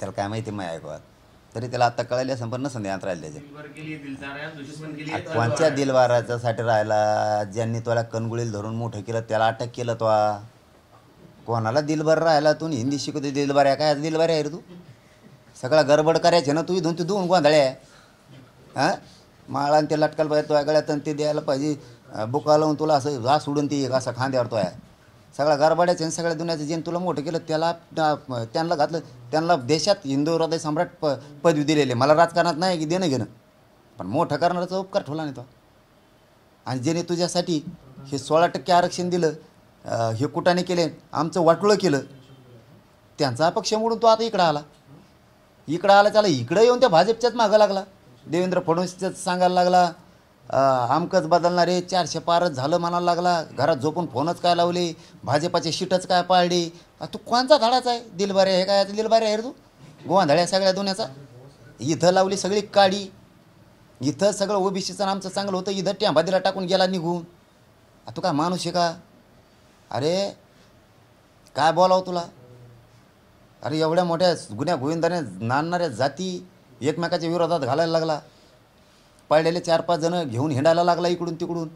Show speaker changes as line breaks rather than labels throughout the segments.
त्याला काय माहिती माय ऐकवात तरी त्याला आता कळले संपूर्ण संध्यात राहिले त्याचे कोणत्या दिलवाराच्यासाठी राहिला ज्यांनी तुला कणगुळीला धरून मोठं केलं त्याला अटक केलं तो कोणाला दिलबर राहिला तू हिंदी शिकवते दिलबर आहे काय दिलबर आहे रे तू सगळा गडबड करायचे ना तू इथून तू दोन गोंधळे हां माळा आणि ते लटकायला पाहिजे तो गळ्यात आणि ते द्यायला पाहिजे बुका लावून तुला असं घास सोडून ती असं खांद्यावर तो आहे सगळा गरबाड्याचं आणि सगळ्या दुनियाचं जे तुला मोठं केलं त्याला त्यांना घातलं त्यांना देशात हिंदू हृदय सम्राट पदवी दिलेली मला राजकारणात नाही की देणं घेणं पण मोठं करणाराचा उपकार ठेवला नाही तो आणि ज्याने तुझ्यासाठी हे 16% आरक्षण दिलं हे कुटाने केले आमचं वाटोळं केलं त्यांचा अपक्ष मोडून तो आता इकडं आला त्याला इकडं येऊन त्या भाजपच्याच मागं लागला देवेंद्र फडणवीसच सांगायला लागला आमकंच बदलणारे 400 पारच झालं म्हणायला लागला घरात झोपून फोनच काय लावले भाजपाचे शीटच काय पाळले तू कोणचा धडाचा आहे दिलबारे हे काय दिलबारे आहे रे तू गोंधळ्या सगळ्या दुनियाचा इथं लावली सगळी काडी इथं सगळं ओबीसीचं आमचं चांगलं होतं इथं टॅम्बादीला टाकून गेला निघून तू काय माणूस आहे का अरे काय बोलावं तुला अरे एवढ्या मोठ्या गुन्ह्या गोविंदाने नांदणाऱ्या जाती एकमेकाच्या विरोधात घालायला लागला पळलेले 4-5 जण घेऊन हिंडायला लागला इकडून तिकडून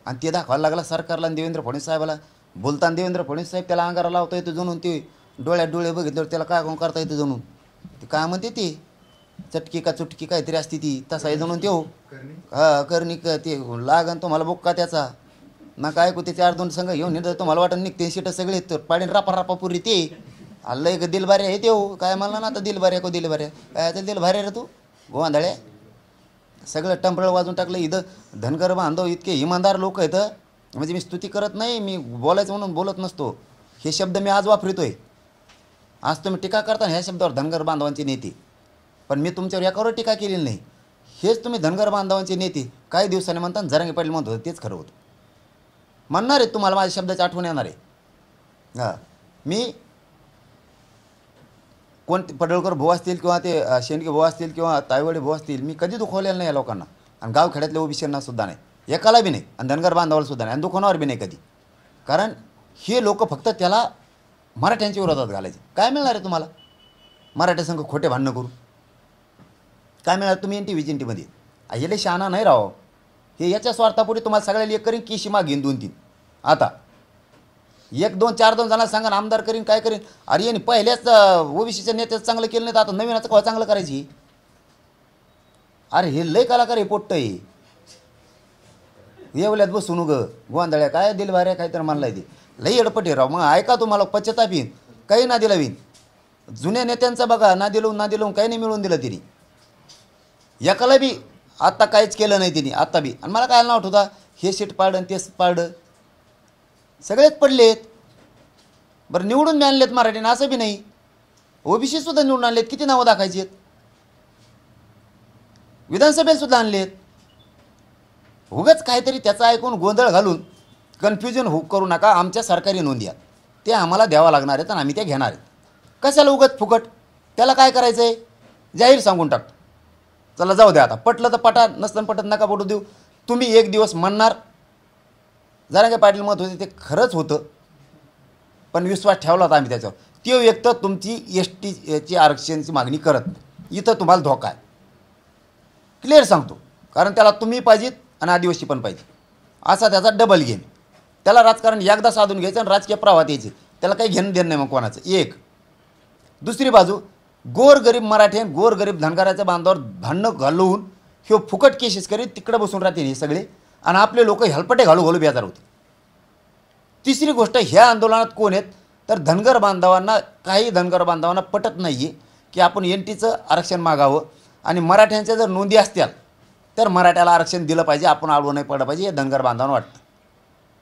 आणि ते दाखवायला लागला सरकारला आणि देवेंद्र फडणवीस साहेबाला बोलताना देवेंद्र फडणवीस साहेब त्याला अंगारा लावता येतो जणून ते डोळ्यात डोळे बघितल्यावर त्याला काय कोण करता येतं जणून ते काय म्हणते ते चटकी का चुटकी काहीतरी असते ती तसा आहे जणून ते करणी ते लागन तुम्हाला बुक्का त्याचा ना काय को ते 4-2 संघ घेऊन हिंडत तुम्हाला वाटत निघते सीटं सगळे पाडीन रापा पुरी ते आलं एक दिलबारे आहे ते काय म्हणला ना आता दिलबारे को दिलबारे काय तर दिलबारे रे तू गोंधळे सगळं टंपळ वाजून टाकलं इथं धनगर बांधव इतके इमानदार लोक आहेत म्हणजे मी स्तुती करत नाही मी बोलायचं म्हणून बोलत नसतो हे शब्द मी आज वापरतोय आज तुम्ही टीका करता ह्या शब्दावर धनगर बांधवांचे नेते पण मी तुमच्यावर याकावर टीका केलेली नाही हेच तुम्ही धनगर बांधवांचे नेते काही दिवसांनी म्हणता जरांगे पाटील म्हणत होते तेच खरं होतं म्हणणार आहे तुम्हाला माझ्या शब्दाची आठवण येणार आहे हां मी कोणते पडळकर भाऊ असतील किंवा ते शेंडगे भाऊ असतील किंवा तायवडे भाऊ असतील मी कधी दुखवलेलं नाही या लोकांना आणि गावखेड्यातल्या ओबीसींना सुद्धा नाही एकाला बी नाही आणि धनगर बांधवाला सुद्धा नाही आणि दुखवणावर बी नाही कधी कारण हे लोक फक्त त्याला मराठ्यांच्या विरोधात घालायचे काय मिळणार आहे तुम्हाला मराठ्या संघ खोटे भांडणं करू काय मिळणार तुम्ही NTV मध्ये शहाणा नाही राहो हे याच्या स्वार्थापुढे तुम्हाला सगळ्याला एक करीन किशी मागीन 2-3 आता 1-2 4-2 जणांना सांगा आमदार करीन काय करीन अरे यांनी पहिल्याच ओबीसीच्या नेत्याचं चांगलं केलं नाही तर आता नवीनाचं कवा चांगलं करायची अरे हे लय कलाकार हे पोट्ट आहे येवल्यात बसून ग गोंधळ्या काय दिलवाऱ्या काय तर म्हणलाय ते लई एडपटे राव मग ऐका तुम्हाला पश्चाताप येईन काही ना दिला विन जुन्या नेत्यांचा बघा ना दिलवून काही नाही मिळवून दिलं तिने एकाला बी आत्ता काहीच केलं नाही तिने आत्ता बी आणि मला काय नाव होता हे सीट पाडं आणि तेच पाडं सगळेच पडलेत बरं निवडून मी आणलेत मराठीनं असं बी नाही ओबीसी सुद्धा निवडून आणलेत किती नावं दाखायची आहेत विधानसभेत सुद्धा आणलेत उगाच काहीतरी त्याचं ऐकून गोंधळ घालून कन्फ्युजन करू नका आमच्या सरकारी नोंदी आहेत ते आम्हाला द्यावा लागणार आहेत आणि आम्ही त्या घेणार आहेत कशाला उगाच फुकट त्याला काय करायचं आहे जाहीर सांगून टाक चला जाऊ द्या आता पटलं तर पटा नसतं पटत नका पटू देऊ तुम्ही एक दिवस म्हणणार जरांगे पाटील मत होते ते खरंच होतं पण विश्वास ठेवला होता आम्ही त्याच्यावर तो एक तर तुमची STची आरक्षणाची मागणी करत नाही इथं तुम्हाला धोका आहे क्लिअर सांगतो कारण त्याला तुम्ही पाहिजेत आणि आदिवासी पण पाहिजे असा त्याचा डबल गेम त्याला राजकारण एकदा साधून घ्यायचं आणि राजकीय प्रवाहात यायचे त्याला काही घेणं देणं नाही मग कोणाचं एक दुसरी बाजू गोरगरीब मराठी गोरगरीब धनगराच्या बांधावर भांडणं घालवून हे फुकट केसेस करीत तिकडे बसून राहतील हे सगळे आणि आपले लोक हेलपटे घालू बेजार होते तिसरी गोष्ट ह्या आंदोलनात कोण आहेत तर धनगर बांधवांना काही धनगर बांधवांना पटत नाही आहे की आपण NTचं आरक्षण मागावं आणि मराठ्यांच्या जर नोंदी असत्या तर मराठ्याला आरक्षण दिलं पाहिजे आपण आडवं नाही पडलं पाहिजे हे धनगर बांधवांना वाटतं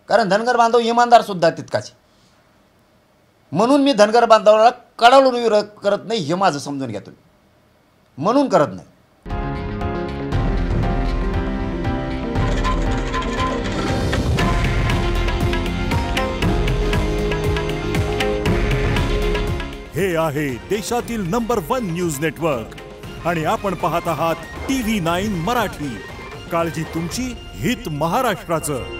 कारण धनगर बांधव इमानदारसुद्धा तितकाच म्हणून मी धनगर बांधवाला कडावून विरोध करत नाही हे माझं समजून घ्या तुम्ही म्हणून करत नाही
हे आहे देशातील नंबर 1 न्यूज नेटवर्क आणि आपण पाहत आहात TV9 मराठी. काळजी तुमची, हित महाराष्ट्राचं.